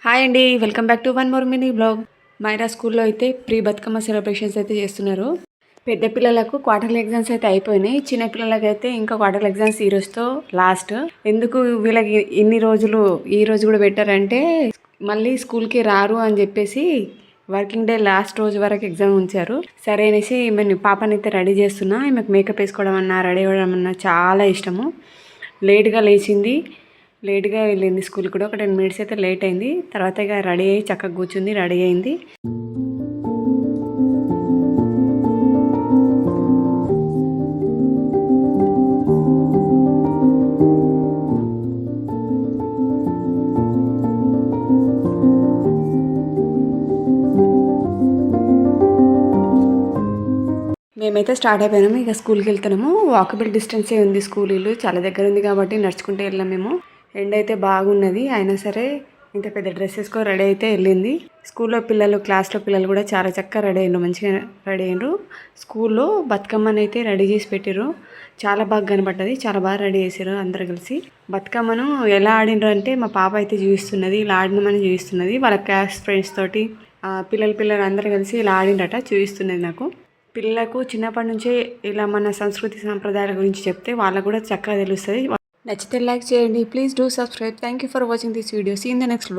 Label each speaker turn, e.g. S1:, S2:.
S1: Hi అండి, welcome back to one more mini blog. Myra స్కూల్లో అయితే ప్రీ బతుకమ్మ సెలబ్రేషన్స్ అయితే చేస్తున్నారు. పెద్ద పిల్లలకు క్వార్టర్లీ ఎగ్జామ్స్ అయితే అయిపోయినాయి. చిన్న పిల్లలకైతే ఇంకా క్వార్టర్లీ ఎగ్జామ్స్ ఈ రోజుతో లాస్ట్. ఎందుకు వీళ్ళకి ఇన్ని రోజులు ఈ రోజు కూడా పెట్టారంటే మళ్ళీ స్కూల్కి రారు అని చెప్పేసి వర్కింగ్ డే లాస్ట్ రోజు వరకు ఎగ్జామ్ ఉంచారు. సరే అనేసి ఈమె పాపని అయితే రెడీ చేస్తున్నా. ఈమెకు మేకప్ వేసుకోవడం అన్నా రెడీ అవ్వడం అన్నా చాలా ఇష్టము. లేట్గా లేచింది, లేట్గా వెళ్ళింది స్కూల్ కూడా. ఒక 10 మినిట్స్ అయితే లేట్ అయింది. తర్వాత ఇక రెడీ అయ్యి చక్కగా కూర్చుంది, రెడీ అయింది. మేమైతే స్టార్ట్ అయిపోయినాము. ఇక స్కూల్కి వెళ్తున్నాము. వాకబుల్ డిస్టెన్సే ఉంది స్కూల్, ఇల్లు చాలా దగ్గర ఉంది కాబట్టి నడుచుకుంటూ వెళ్ళాం మేము. ఎండ అయితే బాగున్నది, అయినా సరే ఇంత పెద్ద డ్రెస్ వేసుకొని రెడీ అయితే వెళ్ళింది. స్కూల్లో పిల్లలు, క్లాస్లో పిల్లలు కూడా చాలా చక్కగా రెడీ అయ్యారు, మంచిగా రెడీ అయ్యారు. స్కూల్లో బతుకమ్మని అయితే రెడీ చేసి పెట్టారు. చాలా బాగా కనబడ్డది, చాలా బాగా రెడీ చేశారు అందరు కలిసి. బతుకమ్మను ఎలా ఆడినరు అంటే మా పాప అయితే చూపిస్తున్నది, ఇలా ఆడినమని చూపిస్తున్నది. వాళ్ళ క్లాస్ ఫ్రెండ్స్ తోటి పిల్లలు అందరూ కలిసి ఇలా ఆడినట చూపిస్తున్నది నాకు. పిల్లలకు చిన్నప్పటి నుంచే ఇలా మన సంస్కృతి సంప్రదాయాల గురించి చెప్తే వాళ్ళకు కూడా చక్కగా తెలుస్తుంది. నచ్చితే లైక్ చేయండి, please do subscribe. Thank you for watching this video. See in the next.